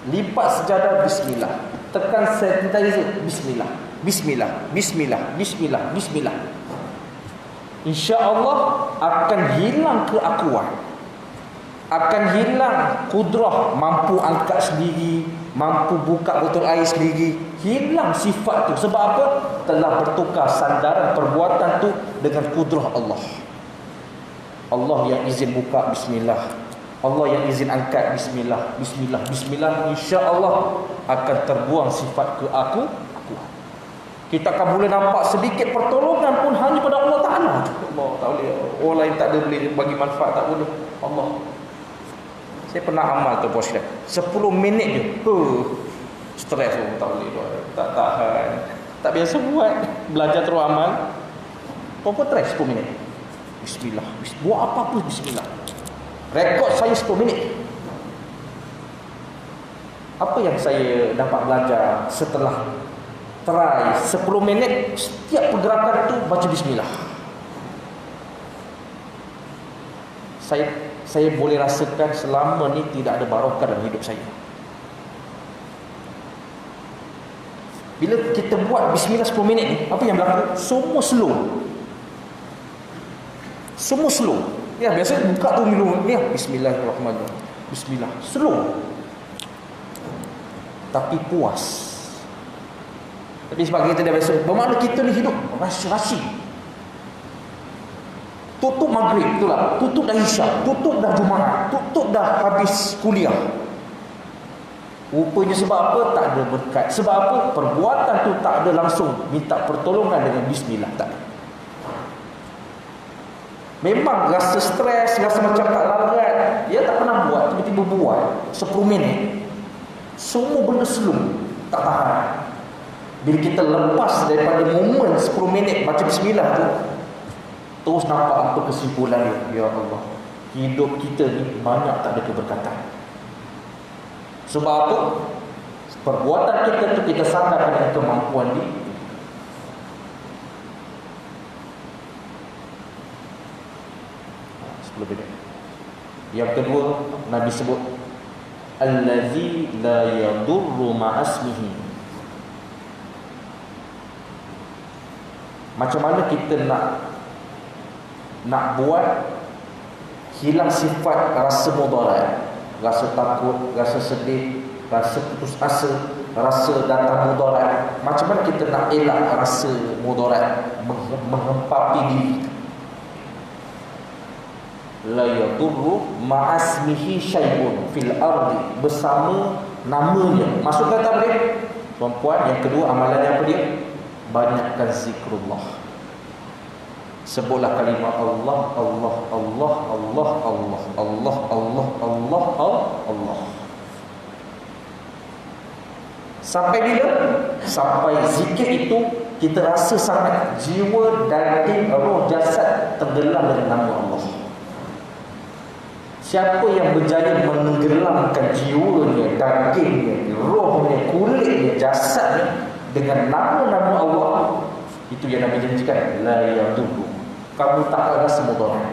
[SPEAKER 1] lipat sejadah bismillah, tekan sanitizer bismillah, bismillah, bismillah, bismillah, bismillah. Insya-Allah akan hilang keakuan, akan hilang kudrah, mampu angkat sendiri, mampu buka botol air sendiri. Hilang sifat tu. Sebab apa? Telah bertukar sandaran perbuatan tu dengan kudrah Allah. Allah yang izin buka bismillah, Allah yang izin angkat bismillah, bismillah, bismillah. InsyaAllah akan terbuang sifat aku. Kita akan boleh nampak sedikit pertolongan pun hanya pada Allah Ta'ala. Allah tak boleh, orang lain tak ada boleh bagi manfaat, tak boleh. Allah. Saya pernah amal tu bos, 10 minit je. Stres tu, tak boleh, tak tahan, tak biasa buat. Belajar terus amal, apa stres 10 minit. Bismillah, buat apa-apa bismillah. Rekod saya 10 minit. Apa yang saya dapat belajar setelah try 10 minit, setiap pergerakan tu baca bismillah. Saya boleh rasakan selama ni tidak ada barakah dalam hidup saya. Bila kita buat bismillah 10 minit ni, apa yang berlaku? Semua slow. Semua slow. Ya, biasa buka tu minum ni, bismillahirrahmanirrahim. Bismillah, slow. Tapi puas. Tapi sebab kita dah biasa, bermakna kita ni hidup rasi-rasi. Tutup maghrib, itulah. Tutup dah isyak, tutup dah Jumaat, tutup dah habis kuliah. Rupanya sebab apa? Tak ada berkat. Sebab apa? Perbuatan tu tak ada langsung minta pertolongan dengan bismillah. Tak ada. Memang rasa stres, rasa macam tak larat, dia tak pernah buat, tiba-tiba buat 10 minit. Semua benda slow, tak tahan. Bila kita lepas daripada momen 10 minit baca bismillah tu, terus nampak apa kesimpulan dia. Ya Allah, hidup kita ni banyak tak ada keberkatan. Sebab apa? Perbuatan kita tu kita sadar dengan kemampuan dia. Sebelum ini, yang kedua Nabi sebut allazi la yadurru ma'asmihi. Macam mana kita nak buat hilang sifat rasa mudarat, rasa takut, rasa sedih, rasa putus asa, rasa datang mudarat. Macam mana kita nak elak rasa mudarat mengempapi diri? La yadurru ma'asmihi syai'un fil ardi, bersama namanya. Maksud kata apa dia? Tuan-puan, yang kedua amalannya apa dia? Banyakkan zikrullah. Sebutlah kalimah Allah, Allah, Allah, Allah, Allah, Allah, Allah, Allah, Allah. Sampai bila? Sampai zikir itu kita rasa sangat jiwa, daging, roh, jasad tenggelam dengan nama Allah. Siapa yang berjaya menenggelamkan jiwanya, dagingnya, rohnya, kulitnya, jasadnya dengan nama-nama Allah, itu yang Nabi janjikan, la yadurru, kamu tak akan rasa mudarat.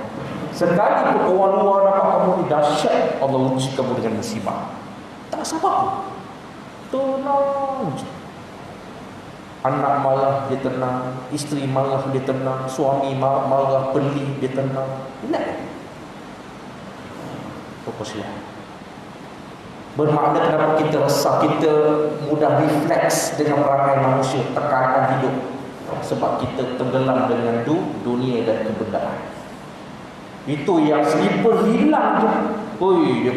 [SPEAKER 1] Sekali pun orang luar nampak kamu ni dahsyat, Allah uji kamu dengan musibah, tak rasa apa-apa. Tenang. Anak marah, dia tenang. Isteri marah, dia tenang. Suami marah, pedih, dia tenang. Relax. Fokuslah. Bermakna kenapa kita resah, kita mudah refleks dengan perangai manusia, tekanan hidup. Sebab kita tenggelam dengan dunia dan kebendaan. Itu yang slipper hilang tu. Oi, dia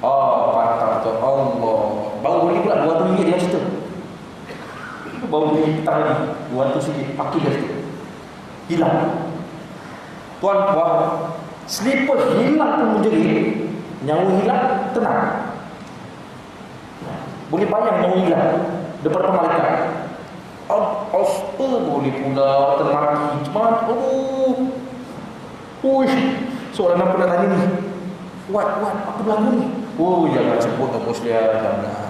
[SPEAKER 1] patah tu. Allah. Baru beli pula RM200 dia cerita. Baru beli petang ni RM200 pakai dah situ. Hilang. Tuan-tuan, slipper hilang pun menjerit. Nyawa hilang, tenang. Boleh bayang nyawa hilang depan malaikat. Apa boleh pula termati. Cepat. Soalan apa nak tanya ni? What, apa berlaku ni? Jangan sebut tak bos dia. Jangan.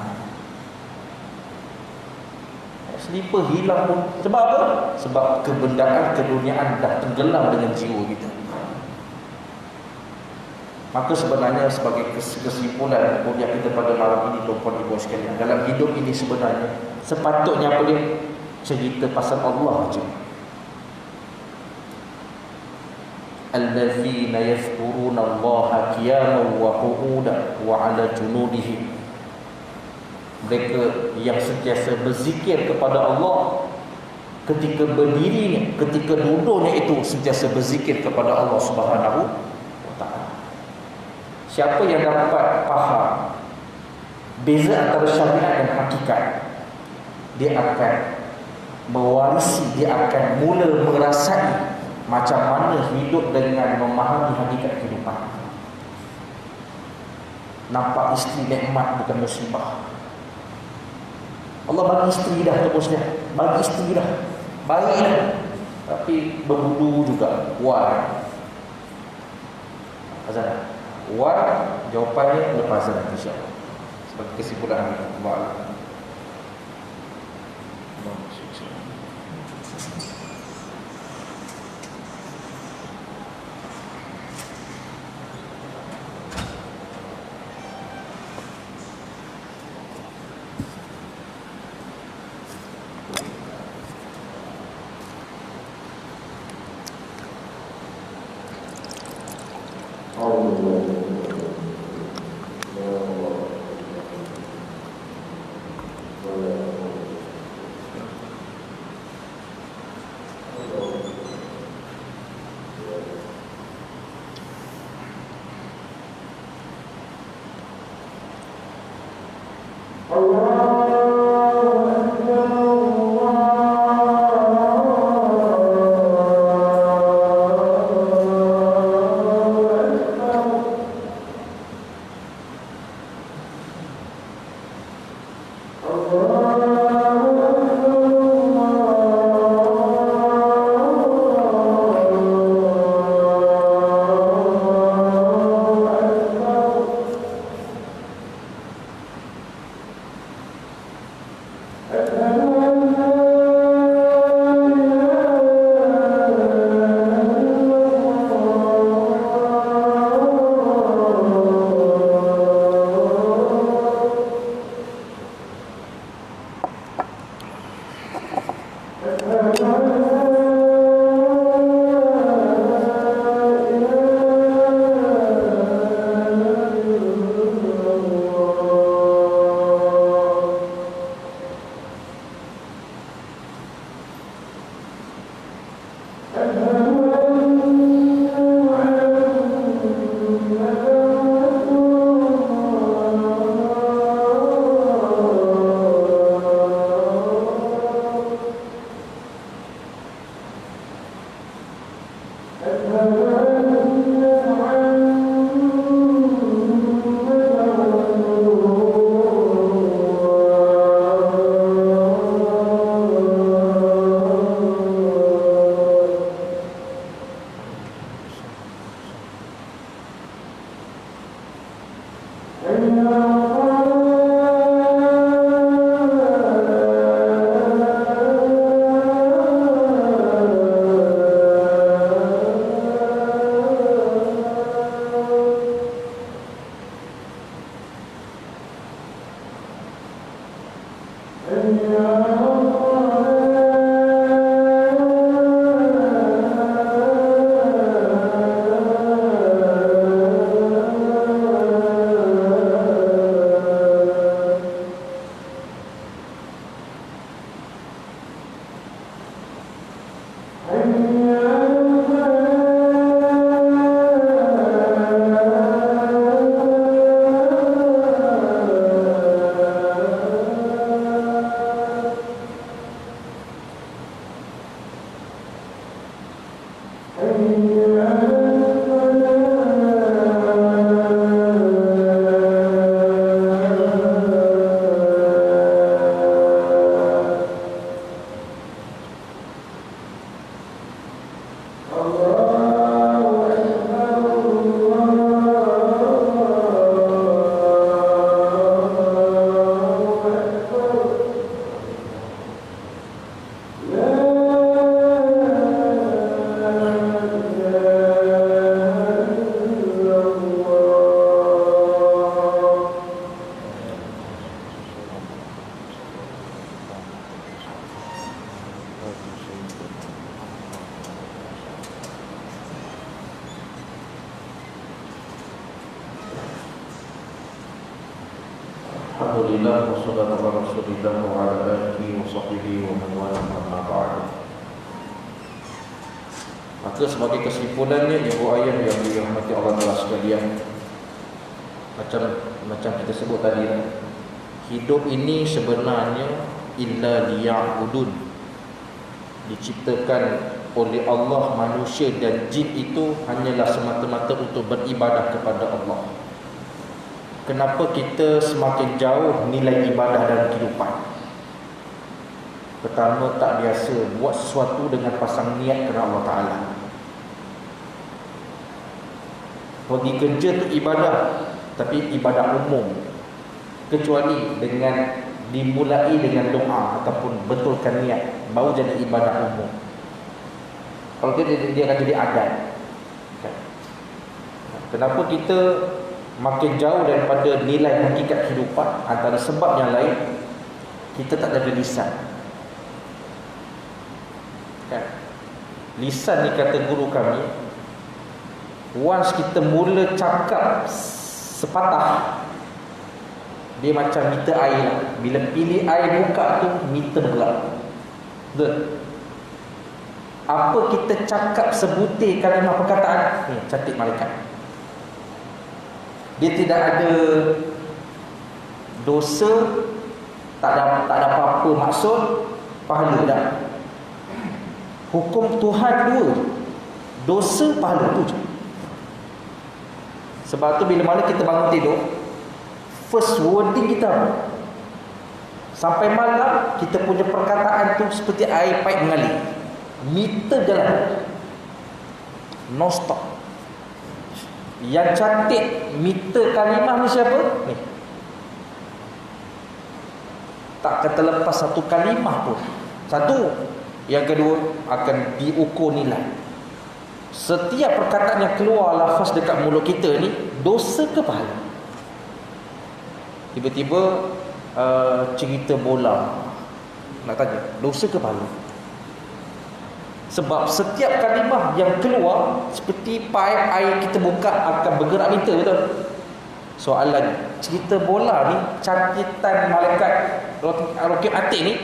[SPEAKER 1] Slipper hilang pun. Sebab apa? Sebab kebendaan keduniaan dah tenggelam dengan jiwa kita. Maka sebenarnya sebagai kesimpulan kuliah kita pada malam ini, tuan-tuan ibu sekalian, dalam hidup ini sebenarnya sepatutnya apa dia? Cerita pasal Allah saja. Allazina yadhkuruna Allaha qiyaman wa qu'udan wa 'ala junudihim. Mereka yang sentiasa berzikir kepada Allah ketika berdirinya, ketika duduknya itu sentiasa berzikir kepada Allah Subhanahu wa taala. Siapa yang dapat faham beza antara syariat dan hakikat, dia akan mewarisi, dia akan mula merasai macam mana hidup dengan memahami hakikat kehidupan. Nampak isteri nikmat bukan musibah. Allah bagi isteri dah, terusnya bagi isteri dah, baik dah, tapi berbudu juga. Why? Azan. Why? Jawapannya lepas azan insya-Allah. Sebagai kesimpulan Allah. Alhamdulillah wassalatu ala rasulillah wa ala alihi wa sahbihi wa man wala amma ba'd. Maka sebagai kesimpulannya, ibu ayah yang dirahmati Allah Taala sekalian, macam kita sebut tadi, hidup ini sebenarnya illa liya'budun, diciptakan oleh Allah. Manusia dan jin itu hanyalah semata-mata untuk beribadah kepada Allah. Kenapa kita semakin jauh nilai ibadah dalam kehidupan? Pertama, tak biasa buat sesuatu dengan pasang niat kerana Allah Ta'ala. Pergi kerja tu ibadah, tapi ibadah umum, kecuali dengan dimulai dengan doa ataupun betulkan niat, baru jadi ibadah umum. Kalau dia akan jadi adat. Kenapa kita makin jauh daripada nilai hakikat kehidupan? Antara sebab yang lain, kita tak ada lisan. Lisan ni, kata guru kami, once kita mula cakap sepatah, dia macam meter air lah. Bila pilih air buka tu, meter bergerak. Betul? Apa kita cakap sebutir kalimah perkataan ni, cantik malaikat. Dia tidak ada dosa, tak ada apa-apa maksud, pahala dah. Hukum Tuhan dua, dosa, pahala tu je. Sebab tu bila mana kita bangun tidur, first wording kita apa? Sampai malam kita punya perkataan tu seperti air paip mengalir, meter jalan non stop. Yang cantik meter kalimah ni siapa? Ni. Tak akan terlepas satu kalimah pun. Satu. Yang kedua, akan diukur nilai. Setiap perkataan yang keluar lafaz dekat mulut kita ni, dosa ke pahala? Tiba-tiba cerita bola, nak tanya, dosa ke pahala? Sebab setiap kalimah yang keluar seperti paip air kita buka akan bergerak meter, betul? Soalan, cerita bola ni, cantitan malaikat Raqib Atid ni,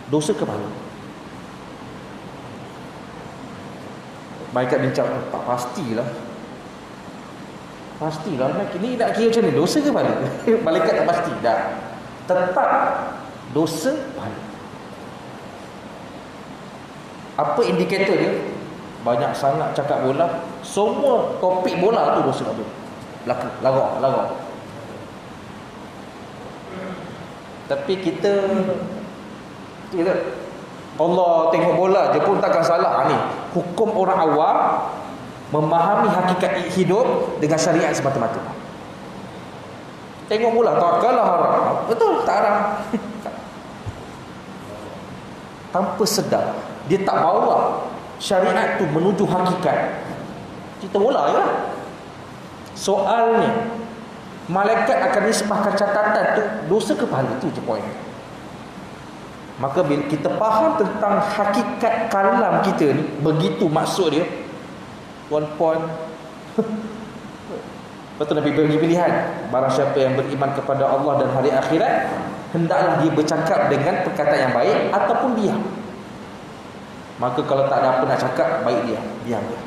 [SPEAKER 1] dosa ke pahala? Malaikat bincang, tak pastilah. Pastilah, ni nak kira macam ni, dosa ke pahala? Malaikat tak pasti, dah. Tetap dosa pahala. Apa indikator dia? Banyak sangat cakap bola, semua topik bola tu dosa tak boleh. Larak. Tapi kita Allah tengok bola je pun takkan salah ni. Hukum orang awam memahami hakikat hidup dengan syariat semata-mata. Tengok bola takkanlah haram. Betul, tak haram. Tanpa sedar, dia tak bawa syariat tu menuju hakikat. Cerita bola je lah. Soalnya, malaikat akan nisbahkan catatan tu dosa ke pahala, tu je poin. Maka bila kita faham tentang hakikat kalam kita ni, begitu maksud dia, tuan-puan. Betul Nabi bagi pilihan, barang siapa yang beriman kepada Allah dan hari akhirat, hendaklah dia bercakap dengan perkataan yang baik ataupun diam. Maka kalau tak ada apa nak cakap, baik diam dia.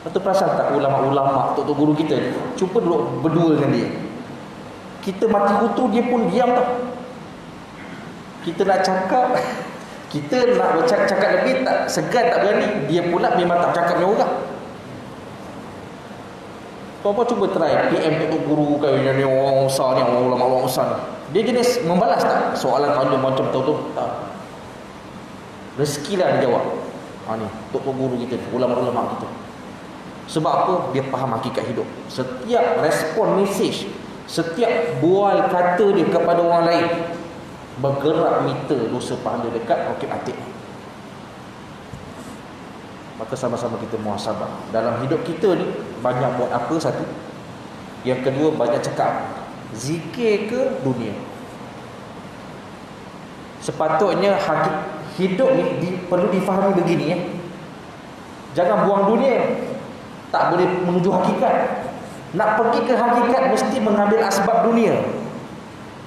[SPEAKER 1] Betul perasan tak ulama-ulama, tok guru kita ni, cuba duduk berdua dengan dia. Kita mati kutu, dia pun diam tau. Kita nak cakap, kita nak bercakap lebih, tak segan, tak berani. Dia pula memang tak cakap dengan orang. Tuan-tuan cuba try PM tok guru kayak ni, orang besar ni, orang ulama-ulama besar ni. Dia jenis membalas tak? Soalan tanya macam tahu tak. Rezeki lah dia jawab. Ni tok guru kita, ulama-ulama kita. Sebab apa? Dia faham hakikat hidup. Setiap respon mesej, setiap bual kata dia kepada orang lain, bergerak meter dosa pahala dekat Raqib Atid. Maka sama-sama kita muhasabah. Dalam hidup kita ni, banyak buat apa? Satu. Yang kedua, banyak cakap. Zikir ke dunia? Sepatutnya hidup ni perlu difahami begini ya. Jangan buang dunia, tak boleh menuju hakikat. Nak pergi ke hakikat mesti mengambil asbab dunia.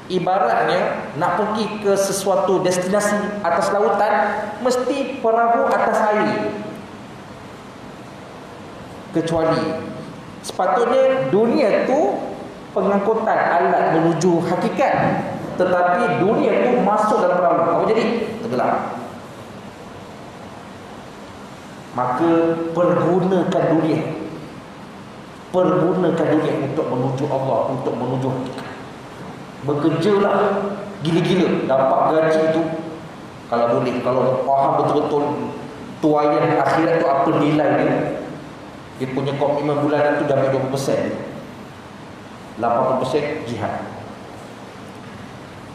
[SPEAKER 1] Ibaratnya nak pergi ke sesuatu destinasi atas lautan, mesti perahu atas air. Kecuali sepatutnya dunia tu pengangkutan alat menuju hakikat, tetapi dunia tu masuk dalam perahu. Apa jadi? Tenggelam. Maka pergunakan dunia untuk menuju Allah, untuk menuju hakikat. Bekerjalah gila-gila, dapat gaji tu kalau boleh, kalau faham betul-betul tuaian akhirat tu apa nilai dia punya komitmen bulanan tu dah ambil 20%, 80% jihad.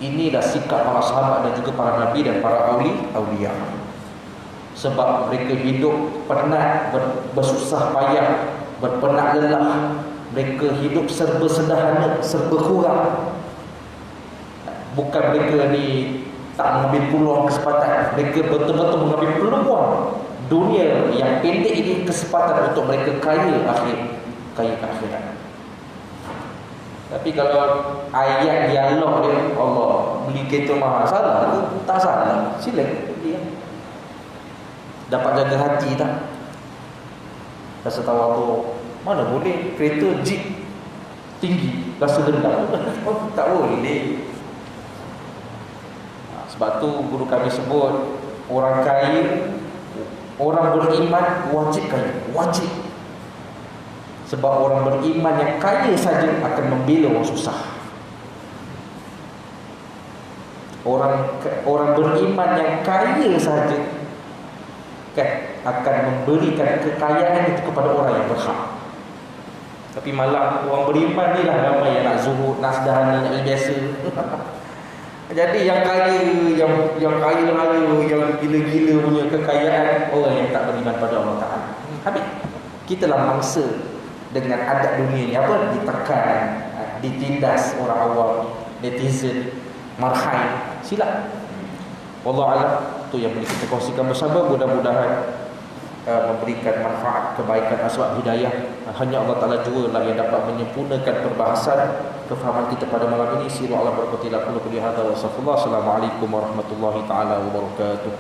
[SPEAKER 1] Inilah sikap para sahabat dan juga para nabi dan para aulia. Sebab mereka hidup penat, bersusah payah, berpenat lelah. Mereka hidup serba sederhana, serba kurang. Bukan mereka ni tak mengambil peluang kesempatan. Mereka betul-betul mengambil peluang dunia yang pendek ini, kesempatan untuk mereka kaya akhirat. Tapi kalau ayat dialog dia, Allah beli kereta mahal, salah ke? Tak salah, sila beli. Dapat jaga hati tak? Rasa tawaduk, mana boleh kereta jeep tinggi, rasa rendah. Tak boleh. Sebab tu guru kami sebut, orang kaya, orang beriman wajib kaya, wajib. Sebab orang beriman yang kaya saja akan membela orang susah. Orang beriman yang kaya saja kan akan memberikan kekayaan itu kepada orang yang berhak. Tapi malah orang beriman ni lah ramai yang nak zuhud, nak sederhana, nak biasa. Jadi yang kaya, yang kaya raya, yang gila-gila punya kekayaan, orang yang tak beriman pada Allah Ta'ala. Habis kita lah mangsa dengan adat dunia ni, apa? Ditekan, ditindas orang awam, netizen, marhai, silap. Wallahualam, itu yang boleh kita kongsikan bersama. Mudah-mudahan memberikan manfaat, kebaikan, asbab hidayah. Hanya Allah Ta'ala jua lah yang dapat menyempurnakan perbahasan kefahaman kita pada malam ini. Siru Allah berkatilah kullu kulli hadha wa safullah. Assalamualaikum warahmatullahi ta'ala wabarakatuh.